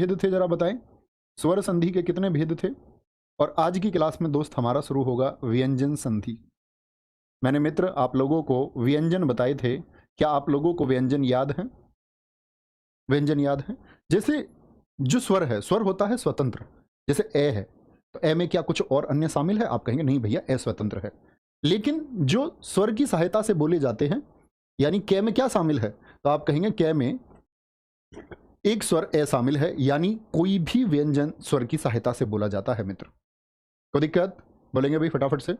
भेद थे जरा बताएं? स्वर संधि के कितने भेद थे? और आज की क्लास में दोस्त हमारा शुरू होगा व्यंजन संधि। मैंने मित्र आप लोगों को व्यंजन बताए थे, क्या आप लोगों को व्यंजन याद है? व्यंजन याद है? जैसे जो स्वर है, स्वर होता है स्वतंत्र। जैसे ए है, तो ए में क्या कुछ और अन्य शामिल है? आप कहेंगे नहीं भैया, ए स्वतंत्र है। लेकिन जो स्वर की सहायता से बोले जाते हैं, यानी कै में क्या शामिल है? तो आप कहेंगे कै में एक स्वर ए शामिल है, यानी कोई भी व्यंजन स्वर की सहायता से बोला जाता है मित्र। कोई दिक्कत? बोलेंगे भाई फटाफट से।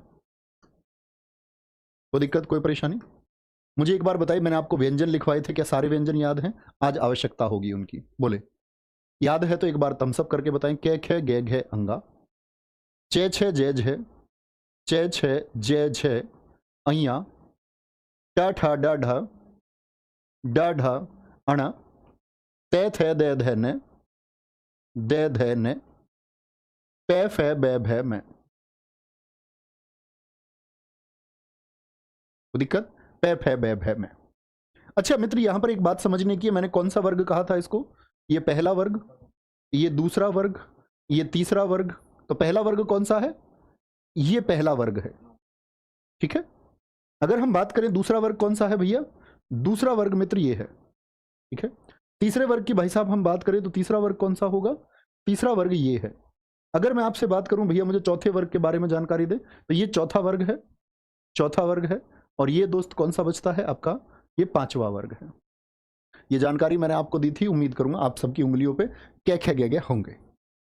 कोई दिक्कत, कोई परेशानी? मुझे एक बार बताइए, मैंने आपको व्यंजन लिखवाए थे, क्या सारे व्यंजन याद हैं? आज आवश्यकता होगी उनकी। बोले याद है तो एक बार थम्सअप करके बताएं। कै खे गे घे अंगा, चे छे जे झे, चे छे जे झे अइया, ट ठ ड ढ, ड ढ अण, ते थे दे धे ने, दे धे ने, पे फे बे भे में। दिक्कत? पे फे बे भे में। अच्छा मित्र, यहां पर एक बात समझने की है, मैंने कौन सा वर्ग कहा था इसको? ये पहला वर्ग, ये दूसरा वर्ग, ये तीसरा वर्ग। तो पहला वर्ग कौन सा है? ये पहला वर्ग है, ठीक है। अगर हम बात करें दूसरा वर्ग कौन सा है भैया? दूसरा वर्ग मित्र ये है, ठीक है। तीसरे वर्ग की भाई साहब हम बात करें तो तीसरा वर्ग कौन सा होगा? तीसरा वर्ग ये है। अगर मैं आपसे बात करूं भैया मुझे चौथे वर्ग के बारे में जानकारी दे, तो ये चौथा वर्ग है, चौथा वर्ग है। और ये दोस्त कौन सा बचता है आपका? ये पांचवा वर्ग है। ये जानकारी मैंने आपको दी थी, उम्मीद करूंगा आप सबकी उंगलियों पे क्या खे गए होंगे,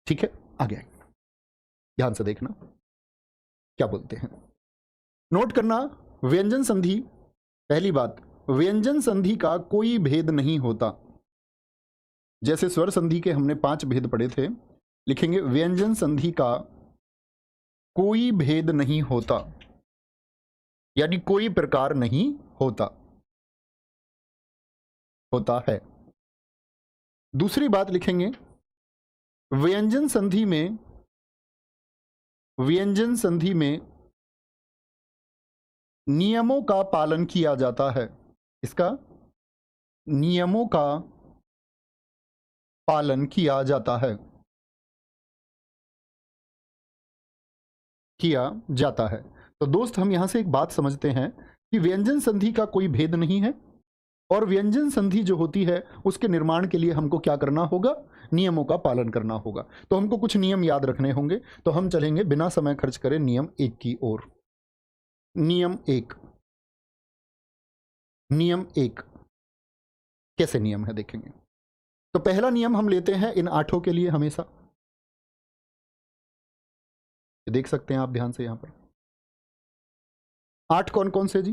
ठीक है। आगे ध्यान से देखना क्या बोलते हैं, नोट करना। व्यंजन संधि, पहली बात, व्यंजन संधि का कोई भेद नहीं होता। जैसे स्वर संधि के हमने 5 भेद पढ़े थे, लिखेंगे व्यंजन संधि का कोई भेद नहीं होता, यानी कोई प्रकार नहीं होता, होता है। दूसरी बात लिखेंगे, व्यंजन संधि में, व्यंजन संधि में नियमों का पालन किया जाता है। इसका नियमों का पालन किया जाता है, किया जाता है। तो दोस्त हम यहां से एक बात समझते हैं कि व्यंजन संधि का कोई भेद नहीं है, और व्यंजन संधि जो होती है उसके निर्माण के लिए हमको क्या करना होगा? नियमों का पालन करना होगा। तो हमको कुछ नियम याद रखने होंगे, तो हम चलेंगे बिना समय खर्च करे नियम 1 की ओर। नियम 1, नियम 1 कैसे नियम है देखेंगे। तो पहला नियम हम लेते हैं इन 8 के लिए हमेशा, देख सकते हैं आप ध्यान से यहां पर 8 कौन कौन से जी?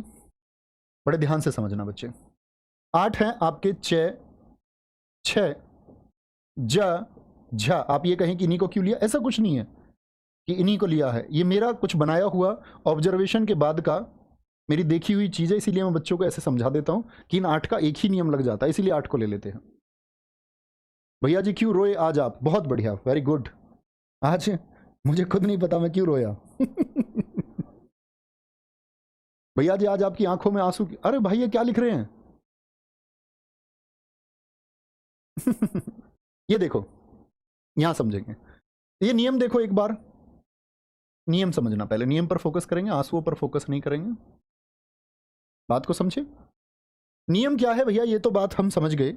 बड़े ध्यान से समझना बच्चे। 8 हैं आपके च, छ, ज, झ। आप ये कहें कि इन्हीं को क्यों लिया, ऐसा कुछ नहीं है कि इन्हीं को लिया है, ये मेरा कुछ बनाया हुआ ऑब्जर्वेशन के बाद का मेरी देखी हुई चीज है, इसीलिए मैं बच्चों को ऐसे समझा देता हूं कि इन 8 का एक ही नियम लग जाता है, इसीलिए 8 को ले लेते हैं। भैया जी क्यों रोए आज आप? बहुत बढ़िया, वेरी गुड। आज मुझे खुद नहीं पता मैं क्यों रोया। भैया जी आज आपकी आंखों में आंसू, अरे भाई ये क्या लिख रहे हैं? ये देखो, यहां समझेंगे, ये नियम देखो एक बार, नियम समझना, पहले नियम पर फोकस करेंगे, आंसुओं पर फोकस नहीं करेंगे। बात को समझे, नियम क्या है भैया, ये तो बात हम समझ गए।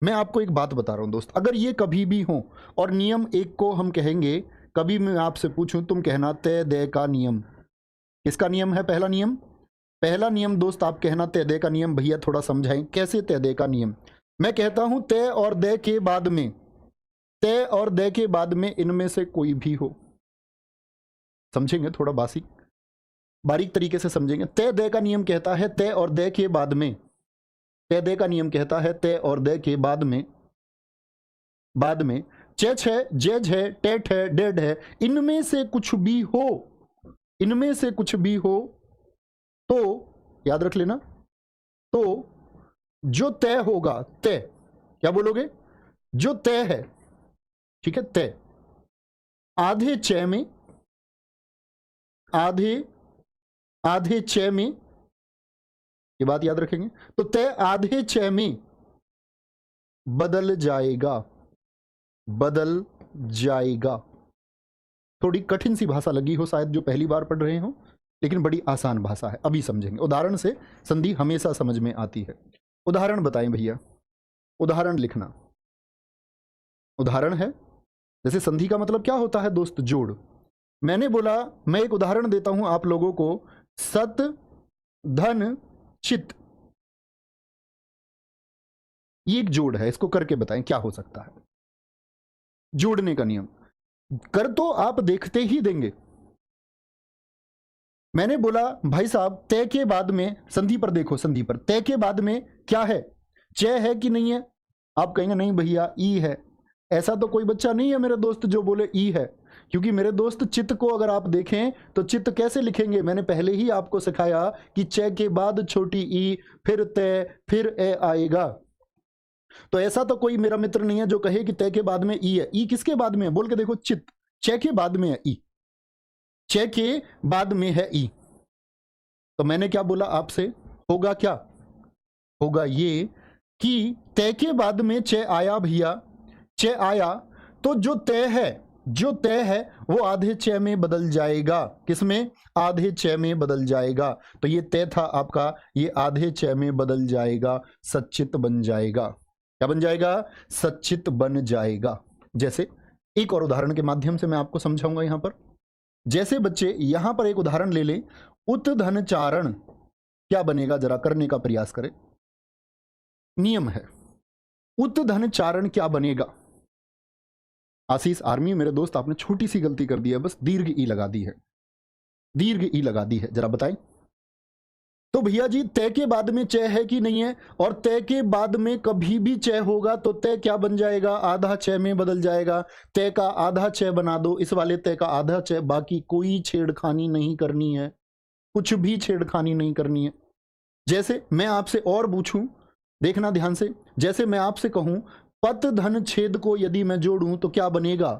मैं आपको एक बात बता रहा हूं दोस्त, अगर ये कभी भी हो और नियम 1 को हम कहेंगे, कभी मैं आपसे पूछूं तुम कहना तय दे का नियम। किसका नियम है पहला नियम? पहला नियम दोस्त आप कहना तय दे का नियम। भैया थोड़ा समझाएं कैसे तय दे का नियम। मैं कहता हूं तय और दे के बाद में, तय और दे के बाद में इनमें से कोई भी हो। समझेंगे थोड़ा बारीक तरीके से समझेंगे। तय दे का नियम कहता है तय और दे के बाद में, तय दे का नियम कहता है तय और दे के बाद में, बाद में चेच है, जेज है, टेट है, डेड है, इनमें से कुछ भी हो, इनमें से कुछ भी हो तो याद रख लेना, तो जो तय होगा, तय क्या बोलोगे? जो तय है, ठीक है, तय आधे च में, आधे आधे च में, ये बात याद रखेंगे। तो तय आधे च में बदल जाएगा, बदल जाएगा। थोड़ी कठिन सी भाषा लगी हो शायद जो पहली बार पढ़ रहे हो, लेकिन बड़ी आसान भाषा है, अभी समझेंगे। उदाहरण से संधि हमेशा समझ में आती है। उदाहरण बताएं भैया, उदाहरण लिखना। उदाहरण है, जैसे संधि का मतलब क्या होता है दोस्त? जोड़। मैंने बोला मैं एक उदाहरण देता हूं आप लोगों को, सत धन चित, ये एक जोड़ है, इसको करके बताएं क्या हो सकता है। जोड़ने का नियम कर तो आप देखते ही देंगे। मैंने बोला भाई साहब तय के बाद में, संधि पर देखो, संधि पर तय के बाद में क्या है? चय है कि नहीं है? आप कहेंगे नहीं भैया ई है। ऐसा तो कोई बच्चा नहीं है मेरे दोस्त जो बोले ई है, क्योंकि मेरे दोस्त चित्त को अगर आप देखें तो चित्त कैसे लिखेंगे? मैंने पहले ही आपको सिखाया कि चय के बाद छोटी ई, फिर तय, फिर ए आएगा। तो ऐसा तो कोई मेरा मित्र नहीं है जो कहे कि तय के बाद में ई है। ई किसके बाद में है? बोल के देखो, चित्त। चय के बाद में है ई, चय के बाद में है ई। तो मैंने क्या बोला आपसे? होगा क्या? होगा ये कि तय के बाद में चय आया भैया, चय आया तो जो तय है, जो तय है वो आधे चय में बदल जाएगा। किसमें? आधे चय में बदल जाएगा। तो ये तय था आपका, ये आधे चय में बदल जाएगा, सच्चित बन जाएगा। क्या बन जाएगा? सच्चित बन जाएगा। जैसे एक और उदाहरण के माध्यम से मैं आपको समझाऊंगा यहां पर। जैसे बच्चे यहां पर एक उदाहरण ले लें, उत्धनचारण क्या बनेगा? जरा करने का प्रयास करें। नियम है, उत्धनचारण क्या बनेगा? आशीष आर्मी मेरे दोस्त, आपने छोटी सी गलती कर दी है, बस दीर्घ ई लगा दी है, दीर्घ ई लगा दी है, जरा बताएं। तो भैया जी तय के बाद में चय है कि नहीं है? और तय के बाद में कभी भी चय होगा तो तय क्या बन जाएगा? आधा चय में बदल जाएगा। तय का आधा चय बना दो, इस वाले तय का आधा चय, बाकी कोई छेड़खानी नहीं करनी है, कुछ भी छेड़खानी नहीं करनी है। जैसे मैं आपसे और पूछूं, देखना ध्यान से, जैसे मैं आपसे कहूं पत धन छेद को यदि मैं जोड़ूं तो क्या बनेगा?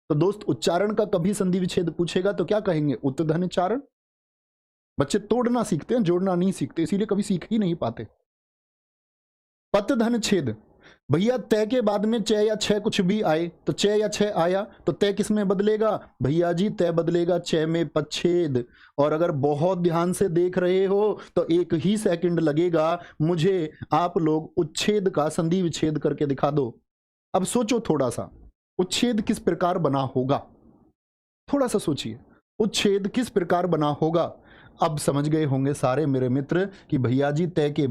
तो दोस्त उच्चारण का कभी संधि विच्छेद पूछेगा तो क्या कहेंगे? उत्धनचारण। बच्चे तोड़ना सीखते हैं, जोड़ना नहीं सीखते, इसीलिए कभी सीख ही नहीं पाते। पत धन छेद, भैया तय के बाद में चय या छह कुछ भी आए, तो चय या छह आया तो तय किस में बदलेगा? भैया जी तय बदलेगा चय में पच्छेद। और अगर बहुत ध्यान से देख रहे हो तो एक ही सेकंड लगेगा, मुझे आप लोग उच्छेद का संधि विच्छेद करके दिखा दो। अब सोचो थोड़ा सा, उच्छेद किस प्रकार बना होगा? थोड़ा सा सोचिए, उच्छेद किस प्रकार बना होगा? अब समझ गए होंगे सारे मेरे मित्र कि भैया जी तय के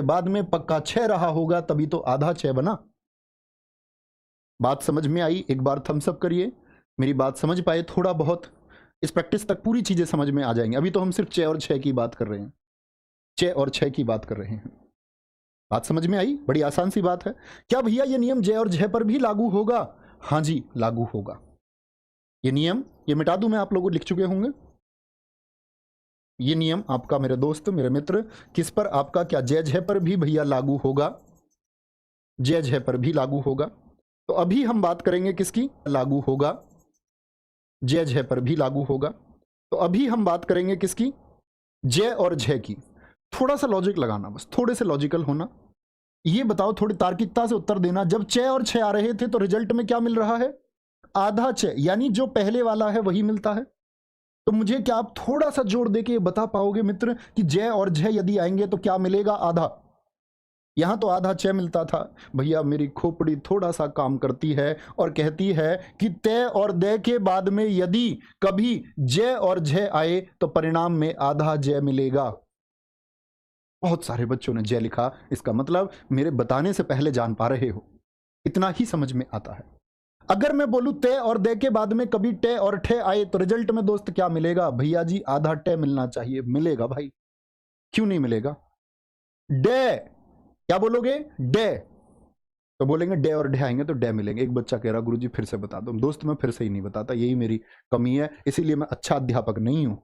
बाद में पक्का छह रहा होगा, तभी तो आधा छह बना। बात समझ में आई? एक बार थम्स अप करिए, मेरी बात समझ पाए थोड़ा बहुत। इस प्रैक्टिस तक पूरी चीजें समझ में आ जाएंगी। अभी तो हम सिर्फ छह और छह की बात कर रहे हैं, छह और छह की बात कर रहे हैं। बात समझ में आई? बड़ी आसान सी बात है। क्या भैया ये नियम जय और जय पर भी लागू होगा? हाँ जी लागू होगा। ये नियम, ये मिटा दूं मैं, आप लोग लिख चुके होंगे। ये नियम आपका मेरे दोस्त, मेरे मित्र, किस पर? आपका क्या जय जय पर भी भैया लागू होगा, जय जय पर भी लागू होगा। तो अभी हम बात करेंगे किसकी लागू होगा? जय जय पर भी लागू होगा। तो अभी हम बात करेंगे किसकी? जय और जय की। थोड़ा सा लॉजिक लगाना, बस थोड़े से लॉजिकल होना। ये बताओ, थोड़ी तार्किकता से उत्तर देना, जब चय और छह आ रहे थे तो रिजल्ट में क्या मिल रहा है? आधा चय, यानी जो पहले वाला है वही मिलता है। तो मुझे क्या आप थोड़ा सा जोड़ देके बता पाओगे मित्र कि जय और जय यदि आएंगे तो क्या मिलेगा? आधा। यहां तो आधा चय मिलता था। भैया मेरी खोपड़ी थोड़ा सा काम करती है और कहती है कि तय और दय के बाद में यदि कभी जय और जय आए तो परिणाम में आधा जय मिलेगा। बहुत सारे बच्चों ने जय लिखा, इसका मतलब मेरे बताने से पहले जान पा रहे हो, इतना ही समझ में आता है। अगर मैं बोलूं तय और दे के बाद में कभी टे और ठे आए तो रिजल्ट में दोस्त क्या मिलेगा? भैया जी आधा टे मिलना चाहिए। मिलेगा भाई, क्यों नहीं मिलेगा? डे, क्या बोलोगे? डे, तो बोलेंगे डे और डे आएंगे तो डे मिलेंगे। एक बच्चा कह रहा गुरुजी फिर से बता दो। दोस्त मैं फिर से ही नहीं बताता, यही मेरी कमी है, इसीलिए मैं अच्छा अध्यापक नहीं हूं।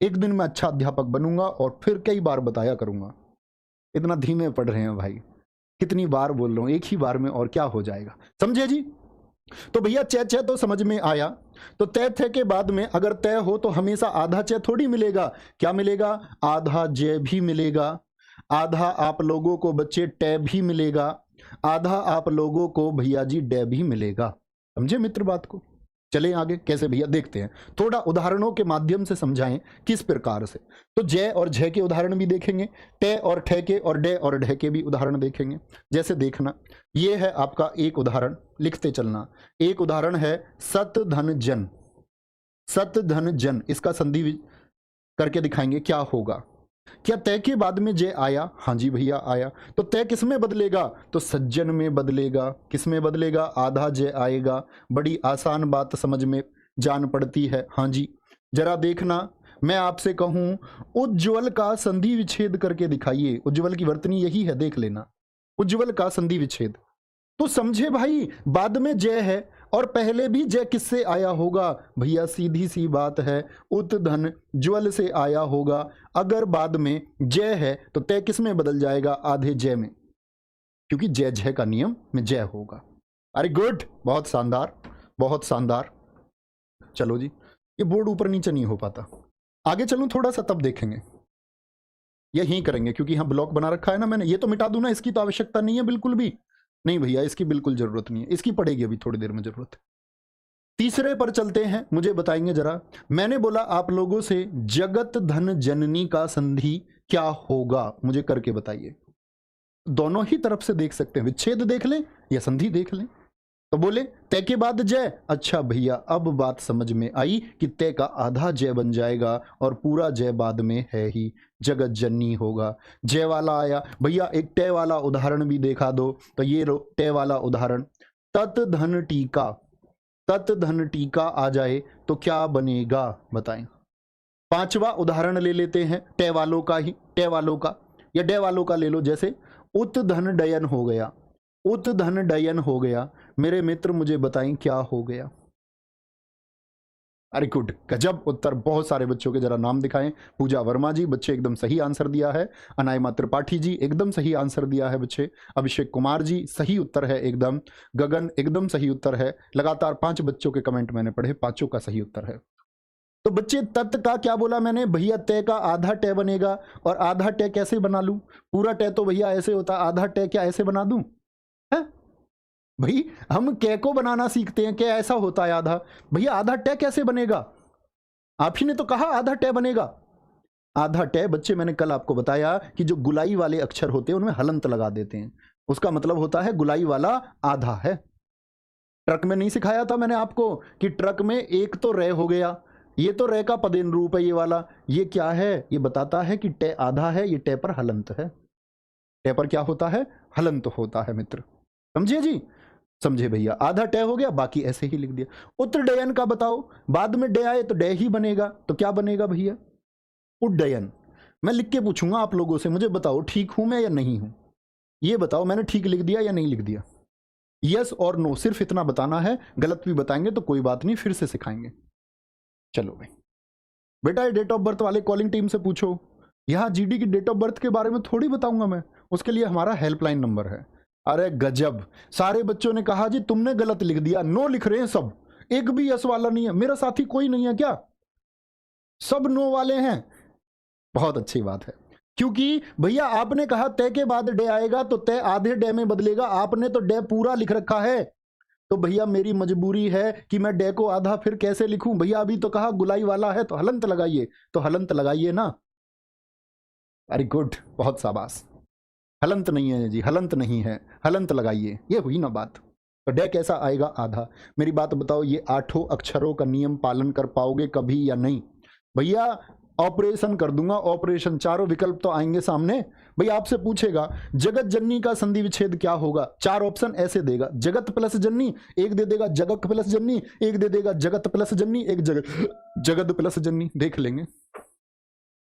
एक दिन मैं अच्छा अध्यापक बनूंगा और फिर कई बार बताया करूंगा। इतना धीमे पढ़ रहे हैं भाई, कितनी बार बोल रहा हूं, एक ही बार में और क्या हो जाएगा? समझे जी? तो भैया चय चय तो समझ में आया। तो तय थे के बाद में अगर तय हो तो हमेशा आधा चय थोड़ी मिलेगा। क्या मिलेगा? आधा जय भी मिलेगा, आधा आप लोगों को बच्चे टय भी मिलेगा। आधा आप लोगों को भैया जी डे भी मिलेगा। समझे मित्र बात को? चलें आगे, कैसे भैया देखते हैं, थोड़ा उदाहरणों के माध्यम से समझाएं किस प्रकार से। तो जय और झय के उदाहरण भी देखेंगे, टे और ठे के और डे और ढे के भी उदाहरण देखेंगे। जैसे देखना, ये है आपका एक उदाहरण, लिखते चलना। एक उदाहरण है सत धन जन। सत धन जन, इसका संधि करके दिखाएंगे क्या होगा। क्या तय के बाद में जय आया? हाँ जी भैया आया। तो तय किस में बदलेगा? तो सज्जन में बदलेगा। किस में बदलेगा? आधा जय आएगा। बड़ी आसान बात समझ में जान पड़ती है। हाँ जी, जरा देखना, मैं आपसे कहूं उज्ज्वल का संधि विच्छेद करके दिखाइए। उज्ज्वल की वर्तनी यही है, देख लेना, उज्ज्वल का संधि विच्छेद। तो समझे भाई, बाद में जय है और पहले भी जय किससे आया होगा? भैया सीधी सी बात है, उत धन ज्वल से आया होगा। अगर बाद में जय है तो तय किस में बदल जाएगा? आधे जय में, क्योंकि जय जय का नियम में जय होगा। अरे गुड, बहुत शानदार, बहुत शानदार। चलो जी, ये बोर्ड ऊपर नीचे नहीं हो पाता। आगे चलूं थोड़ा सा, तब देखेंगे। यही करेंगे क्योंकि यहाँ ब्लॉक बना रखा है ना मैंने। ये तो मिटा दूं ना, इसकी तो आवश्यकता नहीं है बिल्कुल भी। नहीं भैया, इसकी बिल्कुल जरूरत नहीं है, इसकी पड़ेगी अभी थोड़ी देर में जरूरत। तीसरे पर चलते हैं, मुझे बताएंगे जरा। मैंने बोला आप लोगों से जगत धन जननी का संधि क्या होगा, मुझे करके बताइए। दोनों ही तरफ से देख सकते हैं, विच्छेद देख लें या संधि देख लें। तो बोले तय के बाद जय। अच्छा भैया, अब बात समझ में आई कि तय का आधा जय बन जाएगा और पूरा जय बाद में है ही, जगत जननी होगा। जय वाला आया भैया, एक तय वाला उदाहरण भी देखा दो। तो ये तय वाला उदाहरण, तत् धन टीका। तत् धन टीका आ जाए तो क्या बनेगा बताएं। पांचवा उदाहरण ले लेते हैं टय वालों का ही, टय वालों का या डे वालों का ले लो। जैसे उत धन डयन हो गया, उत धन डयन हो गया। मेरे मित्र मुझे बताएं क्या हो गया। अरे गुड, गजब उत्तर। बहुत सारे बच्चों के जरा नाम दिखाएं। पूजा वर्मा जी, बच्चे एकदम सही आंसर दिया है। अनायमा त्रिपाठी जी, एकदम सही आंसर दिया है बच्चे। अभिषेक कुमार जी, सही उत्तर है एकदम। गगन, एकदम सही उत्तर है। लगातार 5 बच्चों के कमेंट मैंने पढ़े, 5 का सही उत्तर है। तो बच्चे तत् का क्या बोला मैंने? भैया तय का आधा टय बनेगा। और आधा टय कैसे बना लूं? पूरा टय तो भैया ऐसे होता, आधा टय क्या ऐसे बना दूं? है भाई, हम कै को बनाना सीखते हैं, क्या ऐसा होता है आधा? भैया आधा टय कैसे बनेगा? आप ही ने तो कहा आधा टय बनेगा। आधा टय बच्चे, मैंने कल आपको बताया कि जो गुलाई वाले अक्षर होते हैं उनमें हलंत लगा देते हैं, उसका मतलब होता है गुलाई वाला आधा है। ट्रक में नहीं सिखाया था मैंने आपको कि ट्रक में एक तो रे हो गया, ये तो रे का पदेन रूप है ये वाला। ये क्या है? ये बताता है कि टय आधा है, ये टय पर हलंत है। टय पर क्या होता है? हलंत होता है मित्र। समझिए जी, समझे भैया। आधा टय हो गया, बाकी ऐसे ही लिख दिया। उत्तरडयन का बताओ, बाद में डे आए तो डे ही बनेगा, तो क्या बनेगा भैया? उड्डयन। मैं लिख के पूछूंगा आप लोगों से, मुझे बताओ ठीक हूं मैं या नहीं हूं। ये बताओ मैंने ठीक लिख दिया या नहीं लिख दिया। यस और नो, सिर्फ इतना बताना है। गलत भी बताएंगे तो कोई बात नहीं, फिर से सिखाएंगे। चलो भाई, बेटा ये डेट ऑफ बर्थ वाले कॉलिंग टीम से पूछो। यहाँ जीडी की डेट ऑफ बर्थ के बारे में थोड़ी बताऊंगा मैं, उसके लिए हमारा हेल्पलाइन नंबर है। अरे गजब, सारे बच्चों ने कहा जी तुमने गलत लिख दिया, नो लिख रहे हैं सब, एक भी यस वाला नहीं है। मेरा साथी कोई नहीं है क्या? सब नो वाले हैं। बहुत अच्छी बात है, क्योंकि भैया आपने कहा तय के बाद डे आएगा तो तय आधे डे में बदलेगा, आपने तो डे पूरा लिख रखा है। तो भैया मेरी मजबूरी है कि मैं डे को आधा फिर कैसे लिखूं? भैया अभी तो कहा गुलाई वाला है तो हलंत लगाइए, तो हलंत लगाइए ना। अरे गुड, बहुत शाबाश। हलंत नहीं है जी, हलंत नहीं है, हलंत लगाइए, ये हुई ना बात। तो डे कैसा आएगा? आधा। मेरी बात बताओ, ये 8 अक्षरों का नियम पालन कर पाओगे कभी या नहीं? भैया ऑपरेशन कर दूंगा, ऑपरेशन। चारों विकल्प तो आएंगे सामने। भैया आपसे पूछेगा जगत जननी का संधि विच्छेद क्या होगा, 4 ऑप्शन ऐसे देगा, जगत प्लस जननी, एक दे देगा जगत प्लस जननी, एक दे देगा जगत प्लस जननी, एक जगत प्लस जननी। देख लेंगे,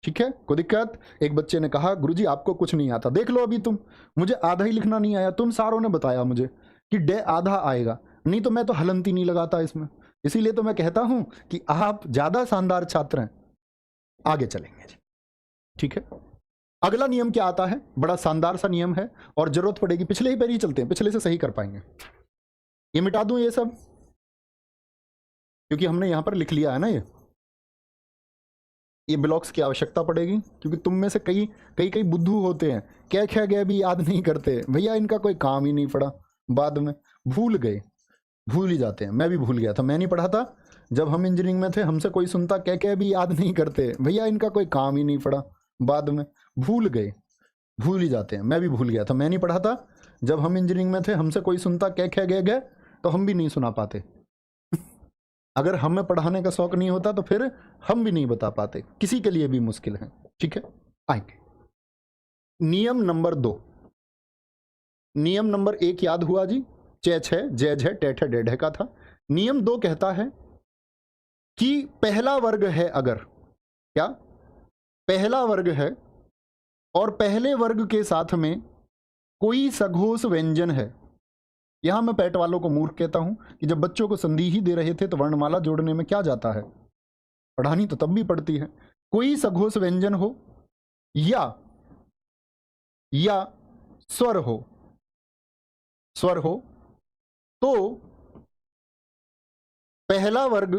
ठीक है, कोई दिक्कत? एक बच्चे ने कहा गुरुजी आपको कुछ नहीं आता। देख लो अभी तुम, मुझे आधा ही लिखना नहीं आया, तुम सारों ने बताया मुझे कि डे आधा आएगा, नहीं तो मैं तो हलंती नहीं लगाता इसमें। इसीलिए तो मैं कहता हूं कि आप ज्यादा शानदार छात्र हैं। आगे चलेंगे जी, ठीक है। अगला नियम क्या आता है? बड़ा शानदार सा नियम है और जरूरत पड़ेगी, पिछले ही पर ही चलते हैं, पिछले से सही कर पाएंगे। ये मिटा दूं ये सब, क्योंकि हमने यहां पर लिख लिया है ना। ये ब्लॉक्स की आवश्यकता पड़ेगी, क्योंकि तुम में से कई कई कई बुद्धू होते हैं, क्या क्या गए भी याद नहीं करते भैया, इनका कोई काम ही नहीं पड़ा, बाद में भूल गए, भूल ही जाते हैं। मैं भी भूल गया था, मैं नहीं पढ़ा था जब हम इंजीनियरिंग में थे, हमसे कोई सुनता क्या क्या भी याद नहीं करते भैया, इनका कोई काम ही नहीं पड़ा, बाद में भूल गए, भूल ही जाते हैं। मैं भी भूल गया था, मैं नहीं पढ़ा था जब हम इंजीनियरिंग में थे, हमसे कोई सुनता क्या क्या गए गए, तो हम भी नहीं सुना पाते। अगर हमें पढ़ाने का शौक नहीं होता तो फिर हम भी नहीं बता पाते, किसी के लिए भी मुश्किल है। ठीक है, आएंगे नियम नंबर 2। नियम नंबर 1 याद हुआ जी, चे छे जय जय टेठे डेढ़े का था। नियम 2 कहता है कि पहला वर्ग है, अगर क्या पहला वर्ग है और पहले वर्ग के साथ में कोई सघोष व्यंजन है। यहां मैं पैट वालों को मूर्ख कहता हूं कि जब बच्चों को संधि ही दे रहे थे तो वर्णमाला जोड़ने में क्या जाता है, पढ़ानी तो तब भी पड़ती है। कोई सघोष व्यंजन हो या स्वर हो, स्वर हो तो पहला वर्ग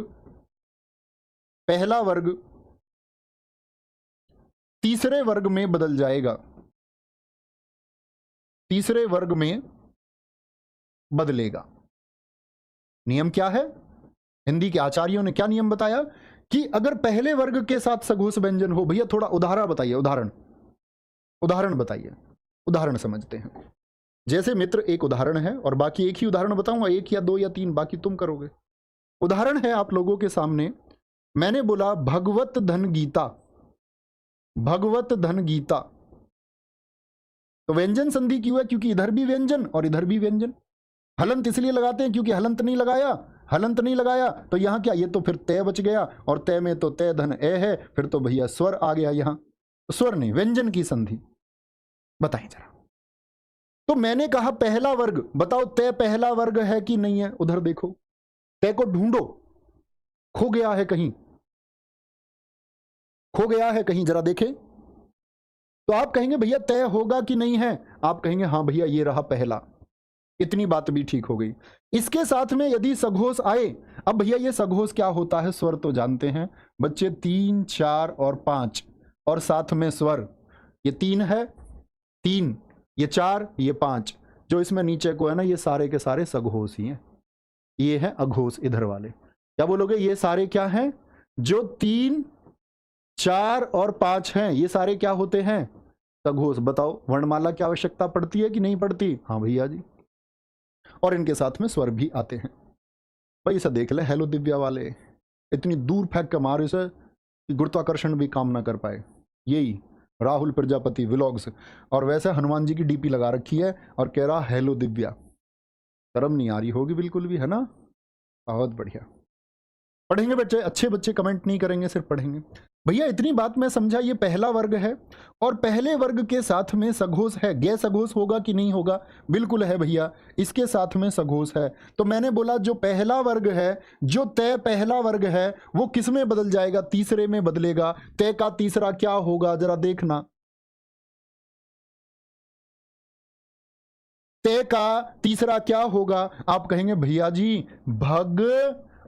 तीसरे वर्ग में बदल जाएगा, तीसरे वर्ग में बदलेगा। नियम क्या है? हिंदी के आचार्यों ने क्या नियम बताया कि अगर पहले वर्ग के साथ सघोष व्यंजन हो, भैया थोड़ा उदाहरण बताइए, उदाहरण बताइए, उदाहरण समझते हैं। जैसे मित्र एक उदाहरण है और बाकी एक ही उदाहरण बताऊंगा, 1 या 2 या 3 बाकी तुम करोगे। उदाहरण है आप लोगों के सामने, मैंने बोला भगवत धन गीता, भगवत धन गीता, तो व्यंजन संधि क्यों है? क्योंकि इधर भी व्यंजन और इधर भी व्यंजन। हलंत इसलिए लगाते हैं क्योंकि हलंत नहीं लगाया तो यहां क्या, ये तो फिर तय बच गया, और तय में तो तय धन ए है, फिर तो भैया स्वर आ गया यहां, तो स्वर नहीं, व्यंजन की संधि। बताएं जरा। तो मैंने कहा पहला वर्ग, बताओ तय पहला वर्ग है कि नहीं है? उधर देखो, तय को ढूंढो, खो गया है कहीं, खो गया है कहीं, जरा देखें। तो आप कहेंगे भैया तय होगा कि नहीं है? आप कहेंगे हाँ भैया ये रहा पहला, इतनी बात भी ठीक हो गई। इसके साथ में यदि सघोष आए, अब भैया ये सघोष क्या होता है? स्वर तो जानते हैं बच्चे, 3, 4 और 5, और साथ में स्वर, ये 3 है, 3, ये 4, ये 5, जो इसमें नीचे को है ना, ये सारे के सारे सघोष ही हैं। ये है अघोष इधर वाले। क्या बोलोगे? ये सारे क्या हैं? जो 3, 4 और 5 हैं, ये सारे क्या होते हैं? सघोष। बताओ वर्णमाला की आवश्यकता पड़ती है कि नहीं पड़ती? हाँ भैया जी, और इनके साथ में स्वर भी आते हैं। भाई इसे देख ले, हेलो दिव्या वाले, इतनी दूर फेंक के मारे से कि गुरुत्वाकर्षण भी काम ना कर पाए। यही राहुल प्रजापति व्लॉग्स, और वैसे हनुमान जी की डीपी लगा रखी है और कह रहा हेलो दिव्या। शर्म नहीं आ रही होगी बिल्कुल भी, है ना? बहुत बढ़िया। पढ़ेंगे बच्चे, अच्छे बच्चे कमेंट नहीं करेंगे, सिर्फ पढ़ेंगे। भैया इतनी बात मैं समझा, ये पहला वर्ग है और पहले वर्ग के साथ में सघोष है। गै सघोष होगा कि नहीं होगा? बिल्कुल है भैया, इसके साथ में सघोष है। तो मैंने बोला जो पहला वर्ग है, जो तय पहला वर्ग है, वो किस में बदल जाएगा? तीसरे में बदलेगा। तय का तीसरा क्या होगा? जरा देखना, तय का तीसरा क्या होगा? आप कहेंगे भैया जी भग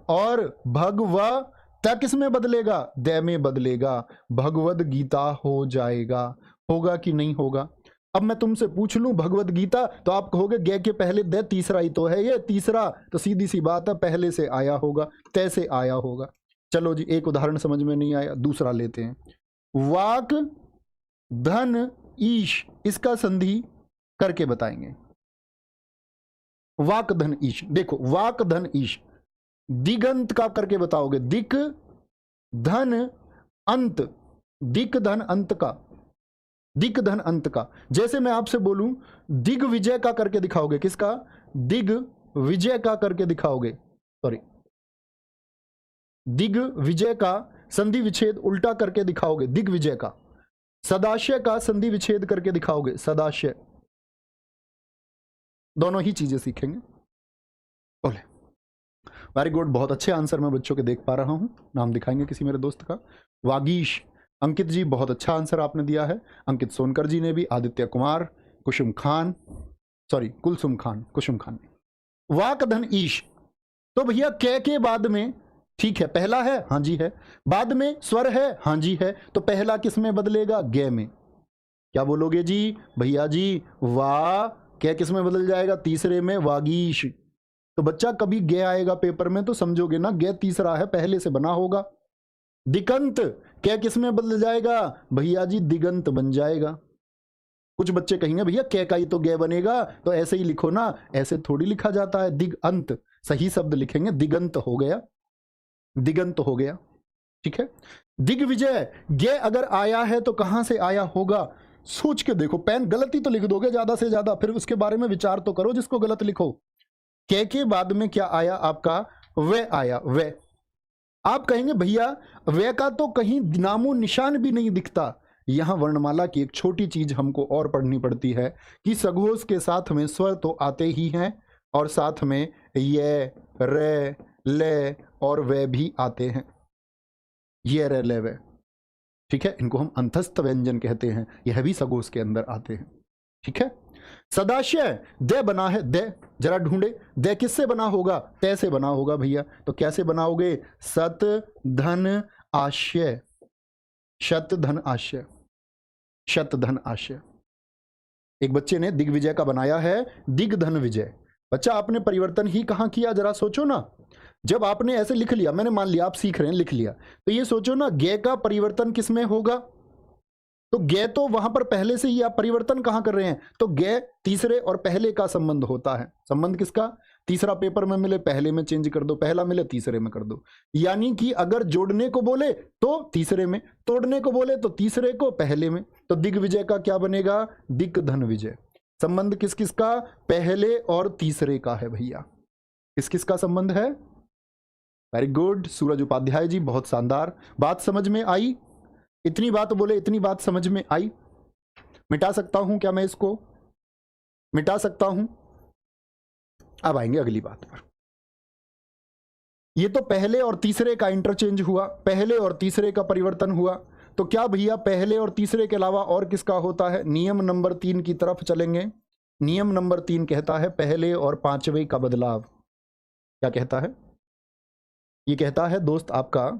और भगव, तय किस में बदलेगा? दय में बदलेगा, भगवद गीता हो जाएगा। होगा कि नहीं होगा? अब मैं तुमसे पूछ लूं भगवद गीता, तो आप कहोगे गे के पहले दय तीसरा ही तो है, ये तीसरा तो सीधी सी बात है, पहले से आया होगा, तय से आया होगा। चलो जी, एक उदाहरण समझ में नहीं आया, दूसरा लेते हैं। वाक धन ईश, इसका संधि करके बताएंगे। वाक धन ईश, देखो वाक धन ईश, दिगंत का करके बताओगे, दिक धन अंत, दिक धन अंत का, दिक धन अंत का। जैसे मैं आपसे बोलूं दिग्विजय का करके दिखाओगे, किसका? दिग्विजय का करके दिखाओगे, सॉरी दिग्विजय का संधि विच्छेद उल्टा करके दिखाओगे, दिग्विजय का। सदाशय का संधि विच्छेद करके दिखाओगे, सदाशय। दोनों ही चीजें सीखेंगे। बोले वेरी गुड, बहुत अच्छे आंसर मैं बच्चों के देख पा रहा हूं। नाम दिखाएंगे किसी मेरे दोस्त का? वागीश, अंकित जी बहुत अच्छा आंसर आपने दिया है। अंकित सोनकर जी ने भी, आदित्य कुमार, कुसुम खान, सॉरी कुलसुम खान, कुसुम खान ने। वाक धन ईश, तो भैया कै के बाद में ठीक है, पहला है, हाँ जी है। बाद में स्वर है, हाँ जी है। तो पहला किस में बदलेगा? गे में। क्या बोलोगे जी? भैया जी वाह, क्या किस में बदल जाएगा? तीसरे में, वागीश। तो बच्चा कभी गे आएगा पेपर में तो समझोगे ना, गे तीसरा है, पहले से बना होगा। दिगंत, क्या किस में बदल जाएगा? भैया जी दिगंत बन जाएगा। कुछ बच्चे कहेंगे भैया क्या का ही तो गे बनेगा, तो ऐसे ही लिखो ना। ऐसे थोड़ी लिखा जाता है, दिगंत सही शब्द लिखेंगे, दिगंत हो गया, दिगंत हो गया। ठीक है। दिग्विजय, गे अगर आया है तो कहां से आया होगा? सोच के देखो, पेन गलती तो लिख दोगे ज्यादा से ज्यादा, फिर उसके बारे में विचार तो करो जिसको गलत लिखो। के बाद में क्या आया आपका? वे आया, वे। आप कहेंगे भैया वे का तो कहीं नामो निशान भी नहीं दिखता। यहां वर्णमाला की एक छोटी चीज हमको और पढ़नी पड़ती है कि सघोष के साथ में स्वर तो आते ही हैं और साथ में ये, रे, ले और वे भी आते हैं। ये, रे, ले, वे। ठीक है, इनको हम अंतस्थ व्यंजन कहते हैं, यह भी सघोष के अंदर आते हैं। ठीक है। सदाशय, दे बना है, दे जरा ढूंढे, दे किससे बना होगा? तय से बना होगा भैया। तो कैसे बनाओगे? सत धन आशय, शत धन आशय, शत धन आशय। एक बच्चे ने दिग्विजय का बनाया है दिग धन विजय। बच्चा आपने परिवर्तन ही कहां किया, जरा सोचो ना। जब आपने ऐसे लिख लिया, मैंने मान लिया आप सीख रहे हैं, लिख लिया, तो ये सोचो ना गे का परिवर्तन किसमें होगा? तो गे तो वहां पर पहले से ही आप परिवर्तन कहां कर रहे हैं? तो गे तीसरे और पहले का संबंध होता है। संबंध किसका? तीसरा पेपर में मिले पहले में चेंज कर दो, पहला मिले तीसरे में कर दो। यानी कि अगर जोड़ने को बोले तो तीसरे में, तोड़ने को बोले तो तीसरे को पहले में। तो दिग्विजय का क्या बनेगा? दिग धन विजय। संबंध किस किस का? पहले और तीसरे का है भैया। किस किस का संबंध है? वेरी गुड सूरज उपाध्याय जी, बहुत शानदार। बात समझ में आई? इतनी बात बोले, इतनी बात समझ में आई? मिटा सकता हूं क्या मैं इसको? मिटा सकता हूं? अब आएंगे अगली बात पर। ये तो पहले और तीसरे का इंटरचेंज हुआ, पहले और तीसरे का परिवर्तन हुआ। तो क्या भैया पहले और तीसरे के अलावा और किसका होता है? नियम नंबर 3 की तरफ चलेंगे। नियम नंबर 3 कहता है पहले और पांचवे का बदलाव। क्या कहता है? ये कहता है दोस्त आपका,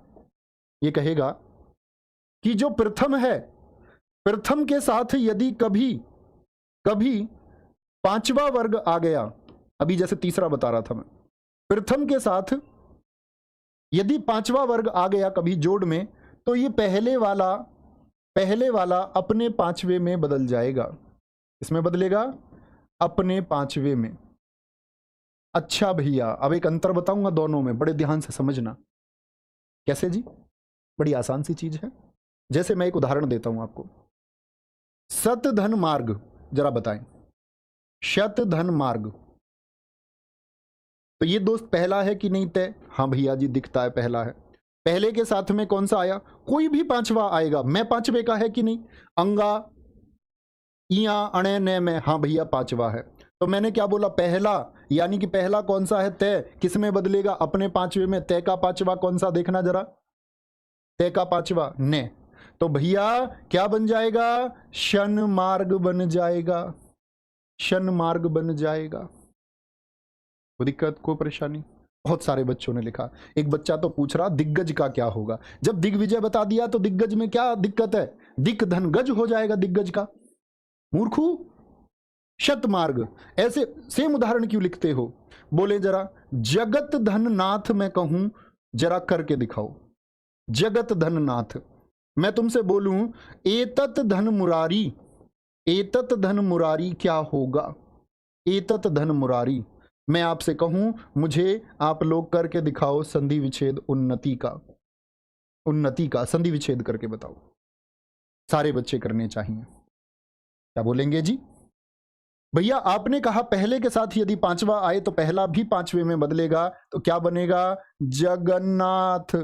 ये कहेगा कि जो प्रथम है, प्रथम के साथ यदि कभी कभी पांचवा वर्ग आ गया, अभी जैसे तीसरा बता रहा था मैं, प्रथम के साथ यदि पांचवा वर्ग आ गया कभी जोड़ में, तो ये पहले वाला अपने पांचवे में बदल जाएगा। इसमें बदलेगा? अपने पांचवे में। अच्छा भैया, अब एक अंतर बताऊंगा दोनों में, बड़े ध्यान से समझना। कैसे जी? बड़ी आसान सी चीज है। जैसे मैं एक उदाहरण देता हूं आपको। सत धन मार्ग, जरा बताएं। शत धन मार्ग, तो ये दोस्त पहला है कि नहीं तय? हाँ भैया जी दिखता है पहला है। पहले के साथ में कौन सा आया? कोई भी पांचवा आएगा। मैं पांचवे का है कि नहीं? अंगा, इया, अणे, ने में, हाँ भैया पांचवा है। तो मैंने क्या बोला? पहला, यानी कि पहला कौन सा है? तय। किस में बदलेगा? अपने पांचवे में। तय का पांचवा कौन सा? देखना जरा, तय का पांचवा ने। तो भैया क्या बन जाएगा? शन मार्ग बन जाएगा, शन मार्ग बन जाएगा। कोई दिक्कत, कोई परेशानी? बहुत सारे बच्चों ने लिखा। एक बच्चा तो पूछ रहा दिग्गज का क्या होगा? जब दिग्विजय बता दिया तो दिग्गज में क्या दिक्कत है? दिक धन गज हो जाएगा दिग्गज का। मूर्खू, शत मार्ग। ऐसे सेम उदाहरण क्यों लिखते हो? बोले जरा जगत धन नाथ मैं कहूं, जरा करके दिखाओ। जगत धन नाथ, मैं तुमसे बोलूं एतत धन मुरारी, एतत धन मुरारी क्या होगा? एतत धन मुरारी, मैं आपसे कहूं मुझे आप लोग करके दिखाओ संधि विच्छेद उन्नति का, उन्नति का संधि विच्छेद करके बताओ। सारे बच्चे करने चाहिए। क्या बोलेंगे जी? भैया आपने कहा पहले के साथ यदि पांचवा आए तो पहला भी पांचवे में बदलेगा, तो क्या बनेगा? जगन्नाथ,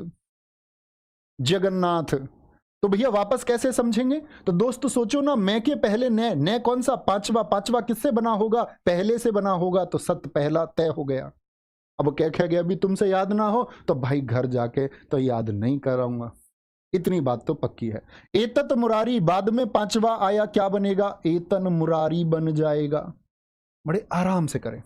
जगन्नाथ। तो भैया वापस कैसे समझेंगे? तो दोस्त सोचो ना, मैं के पहले ने कौन सा? पांचवा। पांचवा किससे बना होगा? पहले से बना होगा। तो सत पहला तय हो गया। अब क्या कह गया? अभी तुमसे याद ना हो तो भाई घर जाके तो याद नहीं कराऊंगा। इतनी बात तो पक्की है। एतत मुरारी, बाद में पांचवा आया, क्या बनेगा? एतन मुरारी बन जाएगा। बड़े आराम से करें।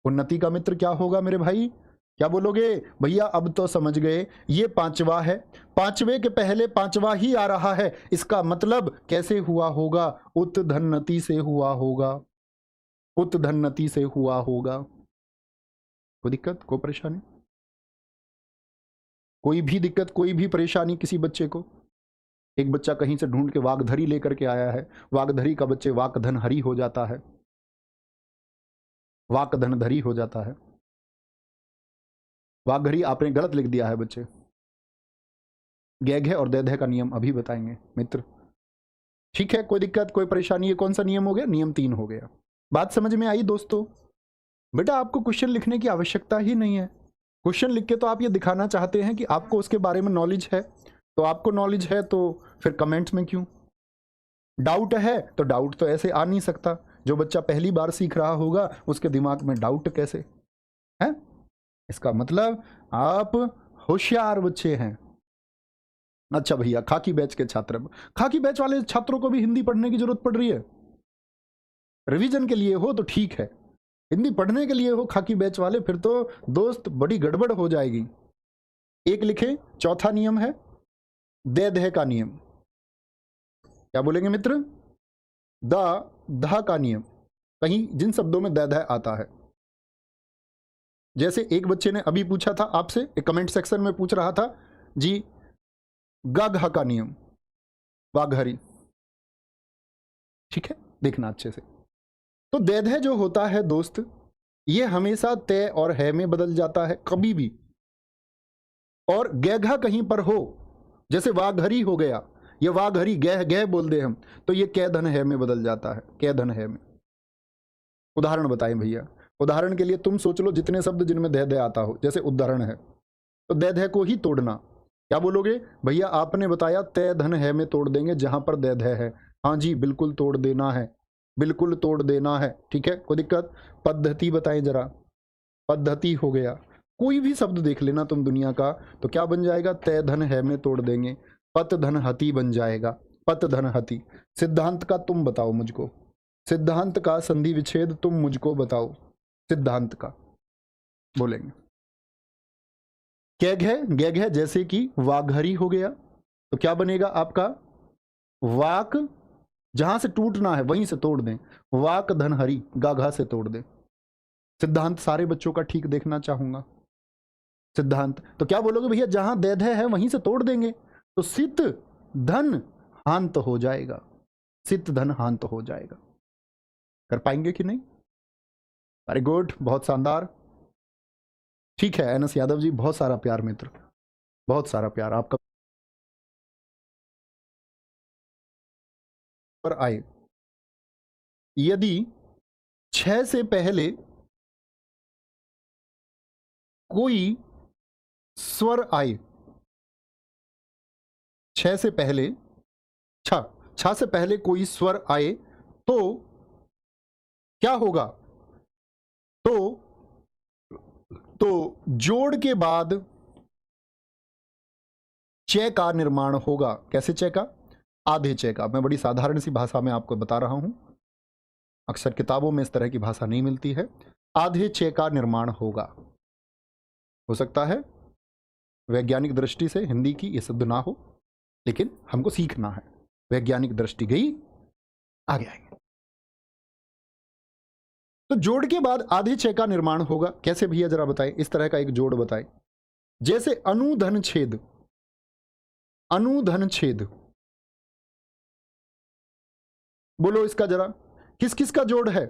उन्नति का मित्र क्या होगा मेरे भाई? क्या बोलोगे भैया? अब तो समझ गए, ये पांचवा है, पांचवे के पहले पांचवा ही आ रहा है, इसका मतलब कैसे हुआ होगा? उत्धन्नति से हुआ होगा, उत्धन्नति से हुआ होगा। कोई दिक्कत, कोई परेशानी, कोई भी दिक्कत, कोई भी परेशानी किसी बच्चे को? एक बच्चा कहीं से ढूंढ के वागधरी लेकर के आया है, वागधरी का बच्चे वाकधन हरी हो जाता है, वाकधन धरी हो जाता है। वाघरी आपने गलत लिख दिया है बच्चे। गैघ और दैधे का नियम अभी बताएंगे मित्र। ठीक है, कोई दिक्कत, कोई परेशानी? ये कौन सा नियम हो गया? नियम 3 हो गया। बात समझ में आई दोस्तों? बेटा आपको क्वेश्चन लिखने की आवश्यकता ही नहीं है। क्वेश्चन लिख के तो आप ये दिखाना चाहते हैं कि आपको उसके बारे में नॉलेज है, तो आपको नॉलेज है तो फिर कमेंट्स में क्यों? डाउट है तो डाउट तो ऐसे आ नहीं सकता। जो बच्चा पहली बार सीख रहा होगा उसके दिमाग में डाउट कैसे है? इसका मतलब आप होशियार बच्चे हैं। अच्छा भैया, खाकी बैच के छात्र, खाकी बैच वाले छात्रों को भी हिंदी पढ़ने की जरूरत पड़ रही है? रिवीजन के लिए हो तो ठीक है, हिंदी पढ़ने के लिए हो खाकी बैच वाले, फिर तो दोस्त बड़ी गड़बड़ हो जाएगी। एक लिखे, चौथा नियम है दैधे का नियम। क्या बोलेंगे मित्र? धा का नियम। कहीं जिन शब्दों में दैधे आता है, जैसे एक बच्चे ने अभी पूछा था आपसे, एक कमेंट सेक्शन में पूछ रहा था जी, गाघा का नियम, वाघहरी। ठीक है, देखना अच्छे से। तो दैधे जो होता है दोस्त, ये हमेशा तय और है में बदल जाता है कभी भी। और गैघा कहीं पर हो, जैसे वाघहरी हो गया, ये वाघहरी गह गह बोल दे हम, तो ये कै धन है में बदल जाता है, कै धन है में। उदाहरण बताएं भैया। उदाहरण के लिए तुम सोच लो जितने शब्द जिनमें दैधे आता हो, जैसे उदाहरण है, तो दैधे को ही तोड़ना। क्या बोलोगे भैया? आपने बताया तय धन है में तोड़ देंगे जहां पर दैधे है। हाँ जी, बिल्कुल तोड़ देना है, बिल्कुल तोड़ देना है। ठीक है, कोई दिक्कत? पद्धति बताएं जरा। पद्धति हो गया, कोई भी शब्द देख लेना तुम दुनिया का, तो क्या बन जाएगा? तय धन है में तोड़ देंगे, पत धन हति बन जाएगा, पत धन हति। सिद्धांत का तुम बताओ मुझको, सिद्धांत का संधि विच्छेद तुम मुझको बताओ, सिद्धांत का बोलेंगे। गैघ है, गैघ है जैसे कि वाघहरी हो गया, तो क्या बनेगा आपका? वाक, जहां से टूटना है वहीं से तोड़ दें, वाक धन हरी, गाघा से तोड़ दें। सिद्धांत सारे बच्चों का ठीक देखना चाहूंगा। सिद्धांत तो क्या बोलोगे भैया? जहां दैधे है वहीं से तोड़ देंगे, तो सित धन हांत हो जाएगा, सित धन हांत हो जाएगा। कर पाएंगे कि नहीं? वेरी गुड, बहुत शानदार। ठीक है एनएस यादव जी, बहुत सारा प्यार मित्र, बहुत सारा प्यार आपका पर आए। यदि 6 से पहले कोई स्वर आए, 6 से पहले, छ से पहले कोई स्वर आए तो क्या होगा? तो जोड़ के बाद चय का निर्माण होगा। कैसे चय का? आधे चय का। मैं बड़ी साधारण सी भाषा में आपको बता रहा हूं, अक्सर किताबों में इस तरह की भाषा नहीं मिलती है। आधे चय का निर्माण होगा। हो सकता है वैज्ञानिक दृष्टि से हिंदी की ये शब्द ना हो, लेकिन हमको सीखना है। वैज्ञानिक दृष्टि गई, आगे आएंगे। तो जोड़ के बाद आधे चय का निर्माण होगा। कैसे भैया जरा बताएं, इस तरह का एक जोड़ बताएं। जैसे अनुधन छेद, अनुधन छेद, बोलो इसका जरा, किस किस का जोड़ है?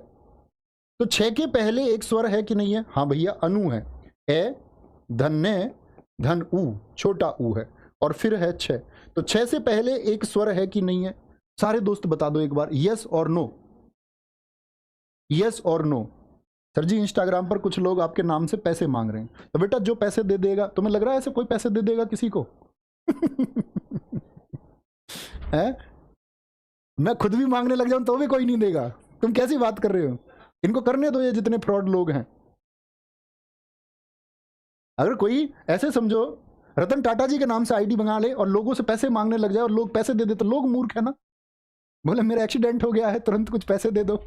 तो 6 के पहले एक स्वर है कि नहीं है? हाँ भैया, अनु है, ए धन्य धन ऊ, छोटा ऊ है, और फिर है 6। तो 6 से पहले एक स्वर है कि नहीं है? सारे दोस्त बता दो एक बार, यस और नो, यस और नो। सर जी इंस्टाग्राम पर कुछ लोग आपके नाम से पैसे मांग रहे हैं, तो बेटा जो पैसे दे देगा, तुम्हें लग रहा है ऐसे कोई पैसे दे देगा किसी को? है? मैं खुद भी मांगने लग जाऊं तो भी कोई नहीं देगा। तुम कैसी बात कर रहे हो? इनको करने दो, ये जितने फ्रॉड लोग हैं। अगर कोई ऐसे समझो रतन टाटा जी के नाम से आईडी बना ले और लोगों से पैसे मांगने लग जाए और लोग पैसे दे दे, तो लोग मूर्ख है ना। बोले मेरा एक्सीडेंट हो गया है, तुरंत कुछ पैसे दे दो।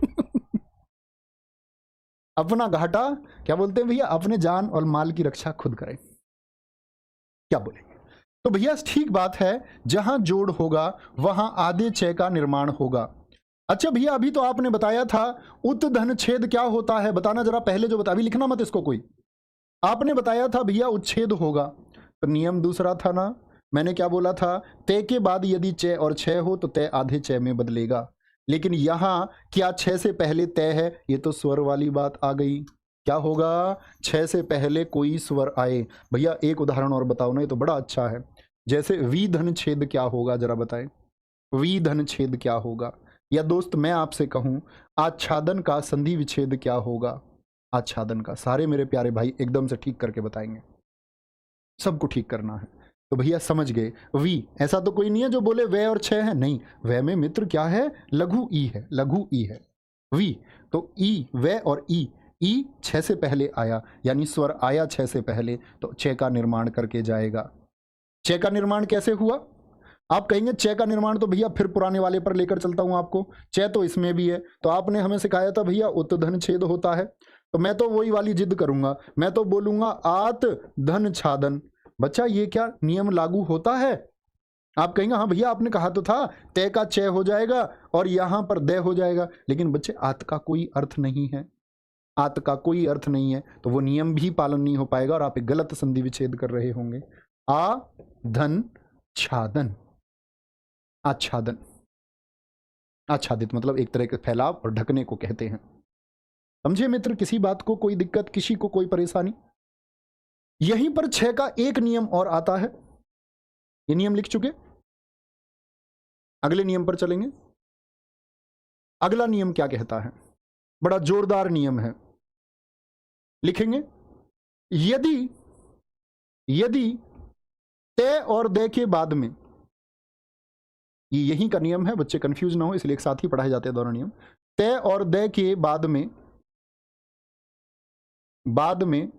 अपना घाटा, क्या बोलते हैं भैया, अपने जान और माल की रक्षा खुद करें। क्या बोलेंगे? तो भैया ठीक बात है, जहां जोड़ होगा वहां आधे चय का निर्माण होगा। अच्छा भैया, अभी तो आपने बताया था उत धन छेद क्या होता है, बताना जरा, पहले जो बता, अभी लिखना मत इसको कोई। आपने बताया था भैया उच्छेद होगा, तो नियम दूसरा था ना, मैंने क्या बोला था, तय के बाद यदि चय और छय हो तो तय आधे चय में बदलेगा। लेकिन यहां क्या छह से पहले तय है, ये तो स्वर वाली बात आ गई। क्या होगा, छह से पहले कोई स्वर आए। भैया एक उदाहरण और बताओ ना, ये तो बड़ा अच्छा है। जैसे वी धन छेद क्या होगा, जरा बताएं, वी धन छेद क्या होगा। या दोस्त मैं आपसे कहूं, आच्छादन का संधि विच्छेद क्या होगा। आच्छादन का, सारे मेरे प्यारे भाई एकदम से ठीक करके बताएंगे, सबको ठीक करना है। तो भैया समझ गए, वी, ऐसा तो कोई नहीं है जो बोले वे और छह है, नहीं, वे में मित्र क्या है, लघु ई है, लघु ई है। वी, तो ई, वे और ई, ई छह से पहले आया, यानी स्वर आया छह से पहले, तो छह का निर्माण करके जाएगा। छह का निर्माण कैसे हुआ, आप कहेंगे छह का निर्माण तो भैया फिर पुराने वाले पर लेकर चलता हूं आपको, छह तो इसमें भी है, तो आपने हमें सिखाया था भैया उत धन छेद होता है, तो मैं तो वही वाली जिद करूंगा, मैं तो बोलूंगा आत धन छादन। बच्चा ये क्या नियम लागू होता है? आप कहेंगे हाँ भैया आपने कहा तो था तय का चय हो जाएगा और यहां पर दय हो जाएगा, लेकिन बच्चे आत का कोई अर्थ नहीं है, आत का कोई अर्थ नहीं है, तो वो नियम भी पालन नहीं हो पाएगा और आप एक गलत संधि विच्छेद कर रहे होंगे। आ धन छादन, आच्छादन, आच्छादित मतलब एक तरह के फैलाव और ढकने को कहते हैं। समझे मित्र, किसी बात को कोई दिक्कत, किसी को कोई परेशानी? यहीं पर छह का एक नियम और आता है, ये नियम लिख चुके, अगले नियम पर चलेंगे। अगला नियम क्या कहता है, बड़ा जोरदार नियम है, लिखेंगे, यदि यदि तय और दय के बाद में, ये यहीं का नियम है, बच्चे कंफ्यूज ना हो इसलिए एक साथ ही पढ़ाए जाते हैं दोनों नियम। तय और दय के बाद में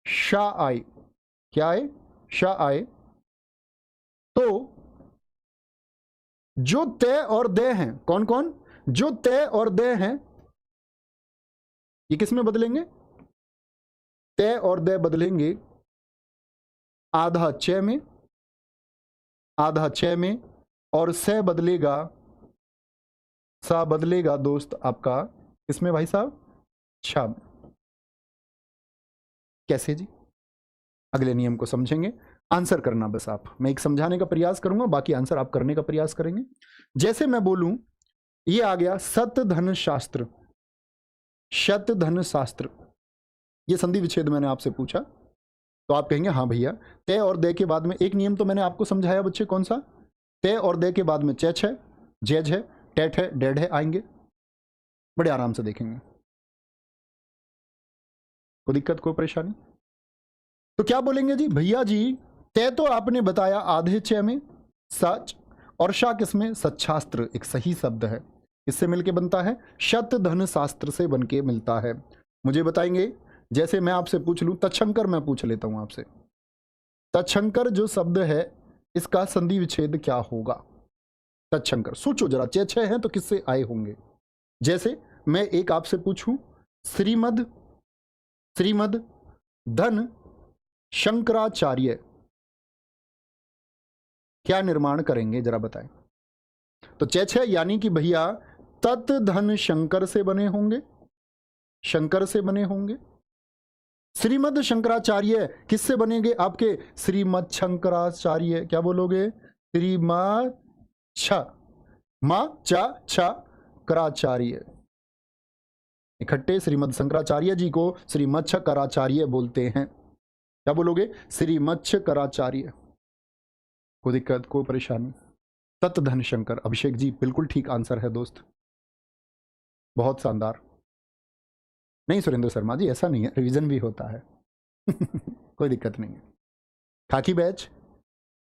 शा आए, क्या आए, शा आए, तो जो तय और दय हैं, कौन कौन, जो तय और दय हैं, ये किस में बदलेंगे, तय और दय बदलेंगे आधा चय में, आधा चय में, और स बदलेगा, सा बदलेगा दोस्त आपका इसमें भाई साहब छा में। कैसे जी, अगले नियम को समझेंगे, आंसर करना बस आप, मैं एक समझाने का प्रयास करूंगा, बाकी आंसर आप करने का प्रयास करेंगे। जैसे मैं बोलूं, ये आ गया सत धन शास्त्र, शत धन शास्त्र, ये संधि विच्छेद मैंने आपसे पूछा, तो आप कहेंगे हाँ भैया, तय और दय के बाद में एक नियम तो मैंने आपको समझाया बच्चे, कौन सा, तय और दय के बाद में चेच है, जेज है, टेट है, डेड है, आएंगे, बड़े आराम से देखेंगे, कोई दिक्कत कोई परेशानी? तो क्या बोलेंगे जी, भैया जी तय तो आपने बताया आधे चय में, सच, और शा किसमें, सच्छास्त्र, एक सही शब्द है, इससे मिलके बनता है शत धन शास्त्र से बनके मिलता है। मुझे बताएंगे, जैसे मैं आपसे पूछ लूं तत्शंकर, मैं पूछ लेता हूं आपसे, तत्शंकर जो शब्द है इसका संधि विच्छेद क्या होगा? तत्शंकर, सोचो जरा, छह हैं तो किससे आए होंगे? जैसे मैं एक आपसे पूछूं, श्रीमद, श्रीमद धन शंकराचार्य क्या निर्माण करेंगे, जरा बताएं। तो छह यानी कि भैया तत् धन शंकर से बने होंगे, शंकर से बने होंगे। श्रीमद शंकराचार्य किससे बनेंगे आपके, श्रीमद शंकराचार्य, क्या बोलोगे, श्रीमद छ, मा चा छा कराचार्य, इकट्ठे श्रीमद शंकराचार्य जी को श्रीमद शंकराचार्य बोलते हैं। क्या बोलोगे, श्रीमद शंकराचार्य, कोई दिक्कत कोई परेशानी? तत् धन शंकर, अभिषेक जी बिल्कुल ठीक आंसर है दोस्त, बहुत शानदार। नहीं सुरेंद्र शर्मा जी, ऐसा नहीं है, रिवीजन भी होता है कोई दिक्कत नहीं है। खाकी बैच,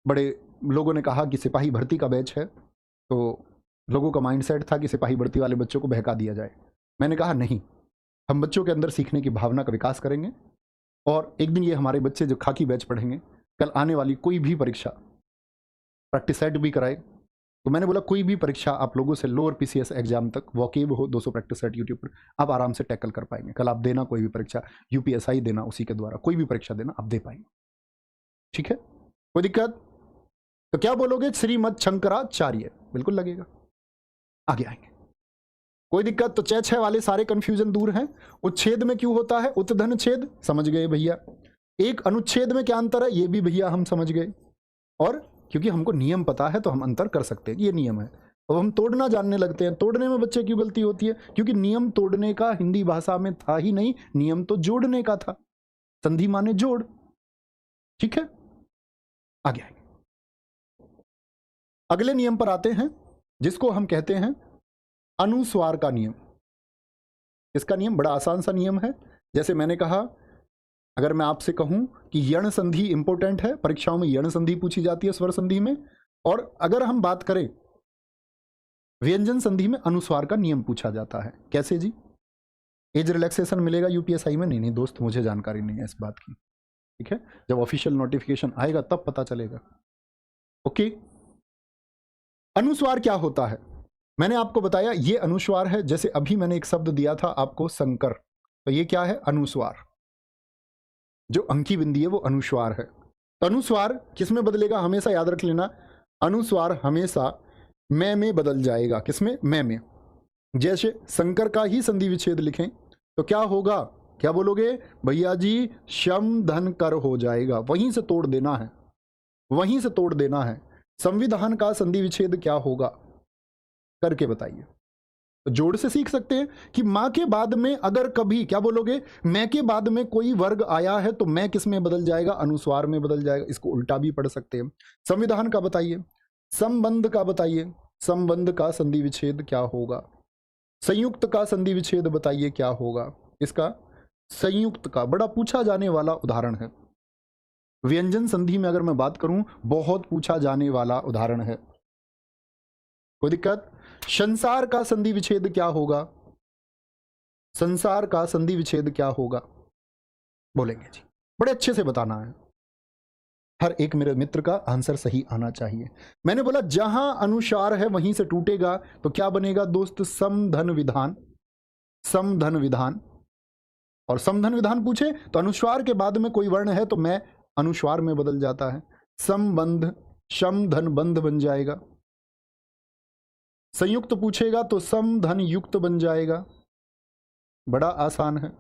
बड़े लोगों ने कहा कि सिपाही भर्ती का बैच है, तो लोगों का माइंडसेट था कि सिपाही भर्ती वाले बच्चों को बहका दिया जाए। मैंने कहा नहीं, हम बच्चों के अंदर सीखने की भावना का विकास करेंगे, और एक दिन ये हमारे बच्चे जो खाकी बैच पढ़ेंगे, कल आने वाली कोई भी परीक्षा प्रैक्टिस सेट भी कराए, तो मैंने बोला कोई भी परीक्षा आप लोगों से लोअर पीसीएस एग्जाम तक वॉकेब हो 200 प्रैक्टिस सेट यूट्यूब पर आप आराम से टैकल कर पाएंगे। कल आप देना कोई भी परीक्षा, यूपीएसआई देना, उसी के द्वारा कोई भी परीक्षा देना आप दे पाएंगे। ठीक है, कोई दिक्कत? तो क्या बोलोगे? श्रीमद शंकराचार्य बिल्कुल लगेगा। आगे आएंगे, कोई दिक्कत? तो 6 वाले सारे कंफ्यूजन दूर हैं। उच्छेद में क्यों होता है उत्धन छेद, समझ गए भैया। एक अनुच्छेद में क्या अंतर है, ये भी भैया हम समझ गए। और क्योंकि हमको नियम पता है तो हम अंतर कर सकते हैं, ये नियम है। अब हम तोड़ना जानने लगते हैं। तोड़ने में बच्चे क्यों गलती होती है? क्योंकि नियम तोड़ने का हिंदी भाषा में था ही नहीं, नियम तो जोड़ने का था। संधि माने जोड़। ठीक है, आगे आएंगे। अगले नियम पर आते हैं जिसको हम कहते हैं अनुस्वार का नियम। इसका नियम बड़ा आसान सा नियम है। जैसे मैंने कहा, अगर मैं आपसे कहूं कि यण संधि इंपॉर्टेंट है, परीक्षाओं में यण संधि पूछी जाती है स्वर संधि में, और अगर हम बात करें व्यंजन संधि में अनुस्वार का नियम पूछा जाता है। कैसे जी? एज रिलैक्सेशन मिलेगा यूपीएसआई में? नहीं दोस्त, मुझे जानकारी नहीं है इस बात की। ठीक है, जब ऑफिशियल नोटिफिकेशन आएगा तब पता चलेगा। ओके, अनुस्वार क्या होता है? मैंने आपको बताया ये अनुस्वार है। जैसे अभी मैंने एक शब्द दिया था आपको संकर, तो ये क्या है? अनुस्वार। जो अंकी बिंदी है वो अनुस्वार है। तो अनुस्वार किस में बदलेगा? हमेशा याद रख लेना, अनुस्वार हमेशा मैं में बदल जाएगा। किसमें? मैं में। जैसे शंकर का ही संधि विच्छेद लिखें तो क्या होगा? क्या बोलोगे भैया जी? शम धन कर हो जाएगा। वहीं से तोड़ देना है, वहीं से तोड़ देना है। संविधान का संधि विच्छेद क्या होगा? करके बताइए। तो जोड़ से सीख सकते हैं कि मां के बाद में अगर कभी, क्या बोलोगे, मैं के बाद में कोई वर्ग आया है तो मैं किस में बदल जाएगा? अनुस्वार में बदल जाएगा। इसको उल्टा भी पढ़ सकते हैं। संविधान का बताइए, संबंध का बताइए, संबंध का संधि विच्छेद क्या होगा? संयुक्त का संधि विच्छेद बताइए क्या होगा? इसका संयुक्त का बड़ा पूछा जाने वाला उदाहरण है। व्यंजन संधि में अगर मैं बात करूं, बहुत पूछा जाने वाला उदाहरण है। कोई दिक्कत? संसार का संधि विच्छेद क्या होगा? संसार का संधि विच्छेद क्या होगा? बोलेंगे जी, बड़े अच्छे से बताना है। हर एक मेरे मित्र का आंसर सही आना चाहिए। मैंने बोला जहां अनुसार है वहीं से टूटेगा, तो क्या बनेगा दोस्त? समधन विधान। समधन विधान। और समधन विधान पूछे तो अनुस्वार के बाद में कोई वर्ण है तो मैं अनुस्वार में बदल जाता है। संबंध, शम धन बंध बन जाएगा। संयुक्त पूछेगा तो सम धन युक्त बन जाएगा। बड़ा आसान है।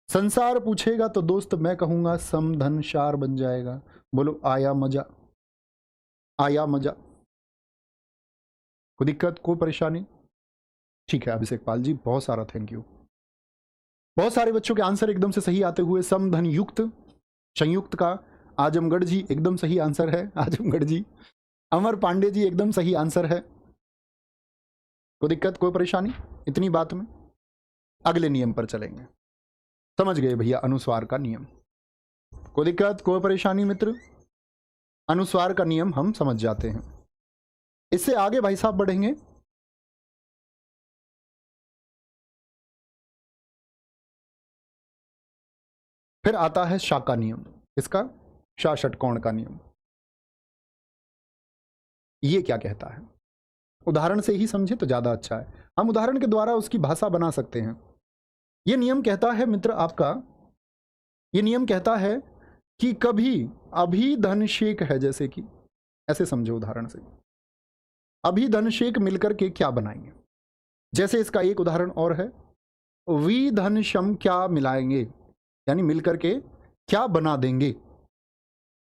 संसार पूछेगा तो दोस्त मैं कहूंगा सम धन शार बन जाएगा। बोलो आया मजा? आया मजा? कोई दिक्कत, कोई परेशानी? ठीक है अभिषेक पाल जी, बहुत सारा थैंक यू। बहुत सारे बच्चों के आंसर एकदम से सही आते हुए। सम धन युक्त, संयुक्त का आजमगढ़ जी एकदम सही आंसर है। आजमगढ़ जी, अमर पांडे जी एकदम सही आंसर है। कोई दिक्कत, कोई परेशानी इतनी बात में? अगले नियम पर चलेंगे। समझ गए भैया अनुस्वार का नियम? कोई दिक्कत, कोई परेशानी मित्र? अनुस्वार का नियम हम समझ जाते हैं। इससे आगे भाई साहब बढ़ेंगे। फिर आता है शा का नियम। इसका शा षटकोण का नियम। ये क्या कहता है? उदाहरण से ही समझे तो ज्यादा अच्छा है। हम उदाहरण के द्वारा उसकी भाषा बना सकते हैं। यह नियम कहता है मित्र आपका, यह नियम कहता है कि कभी अभिधनशेक है, जैसे कि ऐसे समझो उदाहरण से, अभिधनशेक मिलकर के क्या बनाएंगे? जैसे इसका एक उदाहरण और है, विधनशम क्या मिलाएंगे, यानी मिलकर के क्या बना देंगे।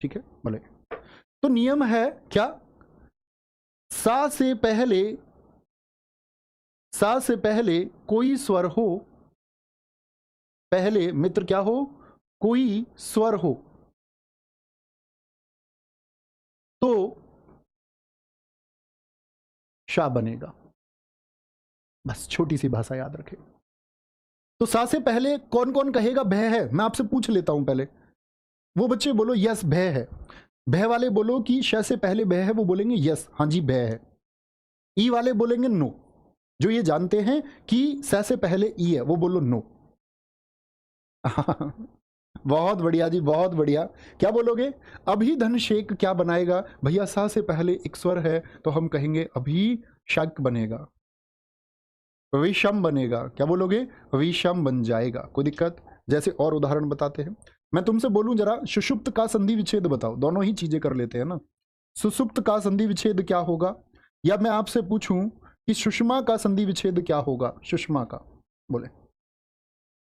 ठीक है, बोले तो नियम है क्या? सा से पहले कोई स्वर हो, पहले मित्र क्या हो? कोई स्वर हो तो शा बनेगा। बस छोटी सी भाषा याद रखें। तो सा से पहले कौन कौन कहेगा भय है? मैं आपसे पूछ लेता हूं पहले, वो बच्चे बोलो यस भय है। भय वाले बोलो कि श से पहले भय है, वो बोलेंगे यस, हाँ जी भय है। ई वाले बोलेंगे नो। जो ये जानते हैं कि स से पहले ई है वो बोलो नो। बहुत बढ़िया जी, बहुत बढ़िया। क्या बोलोगे? अभिधन शेक क्या बनाएगा भैया? सा से पहले एक स्वर है तो हम कहेंगे अभिषेक बनेगा, विषम बनेगा। क्या बोलोगे? विषम बन जाएगा। कोई दिक्कत? जैसे और उदाहरण बताते हैं। मैं तुमसे बोलूं जरा सुषुप्त का संधि विच्छेद बताओ, दोनों ही चीजें कर लेते हैं ना। सुषुप्त का संधि विच्छेद क्या होगा? या मैं आपसे पूछूं कि सुषमा का संधि विच्छेद क्या होगा? सुषमा का बोले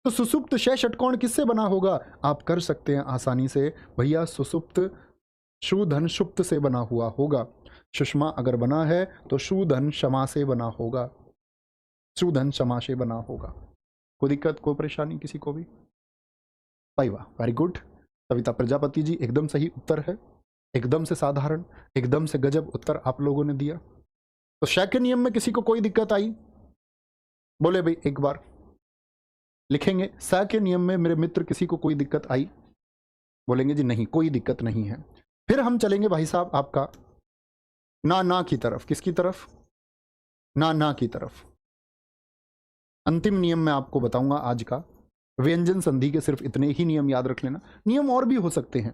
तो सुसुप्त शय षटकोण किससे बना होगा? आप कर सकते हैं आसानी से भैया, सुसुप्त शूधन सुप्त से बना हुआ होगा। सुषमा अगर बना है तो शूधन क्षमा से बना होगा, शूधन क्षमा से बना होगा। कोई दिक्कत, कोई परेशानी किसी को भी? भाई वाह, वेरी गुड। सविता प्रजापति जी, एकदम सही उत्तर है, एकदम से साधारण, एकदम से गजब उत्तर आप लोगों ने दिया। तो शय के नियम में किसी को कोई दिक्कत आई? बोले भाई एक बार लिखेंगे। स के नियम में मेरे मित्र किसी को कोई दिक्कत आई? बोलेंगे जी नहीं, कोई दिक्कत नहीं है। फिर हम चलेंगे भाई साहब आपका ना की तरफ। किसकी तरफ? ना की तरफ। अंतिम नियम मैं आपको बताऊंगा आज का। व्यंजन संधि के सिर्फ इतने ही नियम याद रख लेना। नियम और भी हो सकते हैं,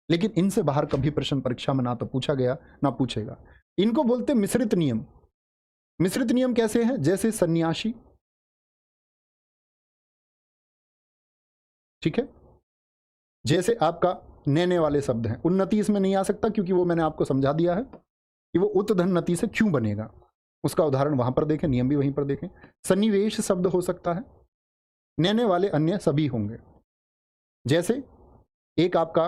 लेकिन इनसे बाहर कभी प्रश्न परीक्षा में ना तो पूछा गया ना पूछेगा। इनको बोलते मिश्रित नियम। मिश्रित नियम कैसे हैं? जैसे सन्यासी, ठीक है, जैसे आपका नैने वाले शब्द हैं। उन्नति इसमें नहीं आ सकता क्योंकि वो मैंने आपको समझा दिया है कि वो उत्धन नति से क्यों बनेगा। उसका उदाहरण वहां पर देखें, नियम भी वहीं पर देखें। सन्निवेश शब्द हो सकता है, नैने वाले अन्य सभी होंगे। जैसे एक आपका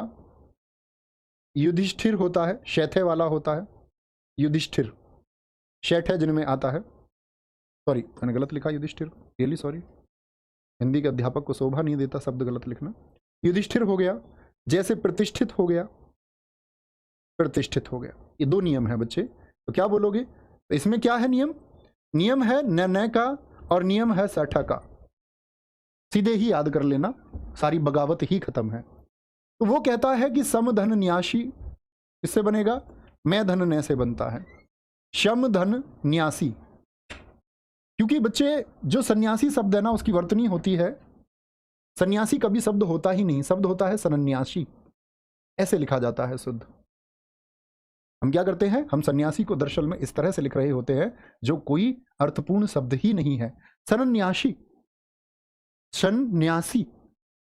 युधिष्ठिर होता है, शैथे वाला होता है। युधिष्ठिर शैठ है जिनमें आता है, सॉरी मैंने गलत लिखा युधिष्ठिर, रियली सॉरी। हिंदी के अध्यापक को शोभा नहीं देता शब्द गलत लिखना। युधिष्ठिर हो गया। जैसे प्रतिष्ठित हो गया, प्रतिष्ठित हो गया। ये दो नियम है बच्चे। तो क्या बोलोगे? तो इसमें क्या है नियम? नियम है न का और नियम है सठा का। सीधे ही याद कर लेना, सारी बगावत ही खत्म है। तो वो कहता है कि सम धन न्यासी किससे बनेगा? मैं धन न से बनता है। शम धन न्यासी, क्योंकि बच्चे जो सन्यासी शब्द है ना उसकी वर्तनी होती है, सन्यासी कभी शब्द होता ही नहीं, शब्द होता है सन्यासी, ऐसे लिखा जाता है शुद्ध। हम क्या करते हैं? हम सन्यासी को दरअसल में इस तरह से लिख रहे होते हैं जो कोई अर्थपूर्ण शब्द ही नहीं है। सन्यासी, सन्यासी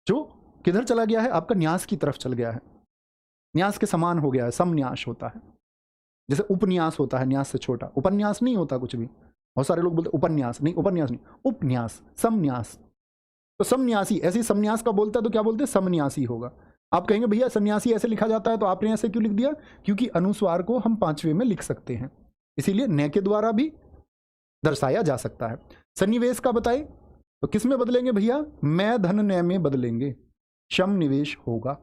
जो किधर चला गया है? आपका न्यास की तरफ चल गया है, न्यास के समान हो गया है। समन्यास होता है, जैसे उपन्यास होता है न्यास से छोटा। उपन्यास नहीं होता कुछ भी। बहुत सारे लोग बोलते उपन्यास, नहीं उपन्यास नहीं, उपन्यास, समन्यास। तो समन्यासी, ऐसे ही समन्यास का बोलता है तो क्या बोलते हैं? समन्यासी होगा। आप कहेंगे भैया सन्यासी ऐसे लिखा जाता है तो आपने ऐसे क्यों लिख दिया? क्योंकि अनुस्वार को हम पांचवें में लिख सकते हैं, इसीलिए न के द्वारा भी दर्शाया जा सकता है। सन्निवेश का बताए तो किस में बदलेंगे भैया? मैं धन न में बदलेंगे, शम निवेश होगा।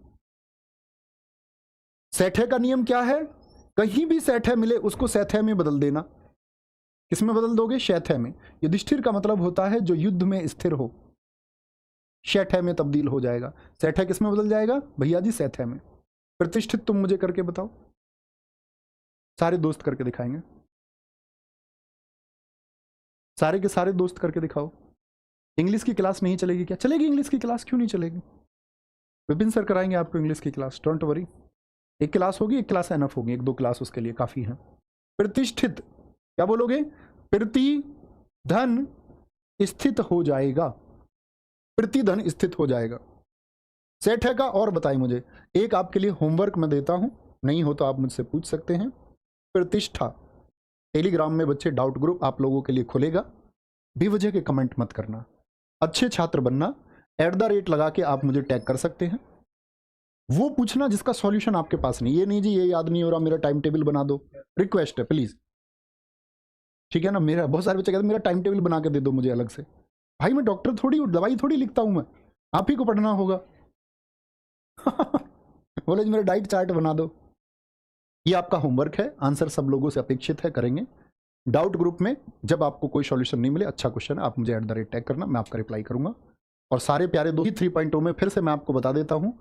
सैठे का नियम क्या है? कहीं भी सैठे मिले उसको सैथे में बदल देना। किस में बदल दोगे? शैथे में। युधिष्ठिर का मतलब होता है जो युद्ध में स्थिर हो, शैठे में तब्दील हो जाएगा। सैठे किस में बदल जाएगा भैया जी? सैथे में। प्रतिष्ठित तुम मुझे करके बताओ, सारे दोस्त करके दिखाएंगे, सारे के सारे दोस्त करके दिखाओ। इंग्लिश की क्लास नहीं चलेगी क्या? चलेगी इंग्लिश की क्लास, क्यों नहीं चलेगी? विपिन सर कराएंगे आपको इंग्लिश की क्लास, डोंट वरी। एक क्लास होगी, एक क्लास एनफ होगी, एक दो क्लास उसके लिए काफी है। प्रतिष्ठित क्या बोलोगे? प्रति धन स्थित हो जाएगा, प्रति धन स्थित हो जाएगा। सेठ है का और बताइए मुझे। एक आपके लिए होमवर्क मैं देता हूं, नहीं हो तो आप मुझसे पूछ सकते हैं। प्रतिष्ठा, टेलीग्राम में बच्चे डाउट ग्रुप आप लोगों के लिए खुलेगा, बेवजह के कमेंट मत करना, अच्छे छात्र बनना। @ लगा के आप मुझे टैग कर सकते हैं। वो पूछना जिसका सॉल्यूशन आपके पास नहीं। ये नहीं जी ये याद नहीं हो रहा, मेरा टाइम टेबल बना दो, रिक्वेस्ट है प्लीज, ठीक है ना। मेरा बहुत सारे बच्चे कहते हैं मेरा टाइम टेबल बना के दे दो मुझे अलग से। भाई मैं डॉक्टर थोड़ी, दवाई थोड़ी लिखता हूं मैं, आप ही को पढ़ना होगा। बोले जी मेरा डाइट चार्ट बना दो। ये आपका होमवर्क है, आंसर सब लोगों से अपेक्षित है, करेंगे। डाउट ग्रुप में जब आपको कोई सॉल्यूशन नहीं मिले, अच्छा क्वेश्चन है, आप मुझे @ टैग करना, मैं आपका रिप्लाई करूंगा। और सारे प्यारे दोस्त 3.0 में फिर से मैं आपको बता देता हूं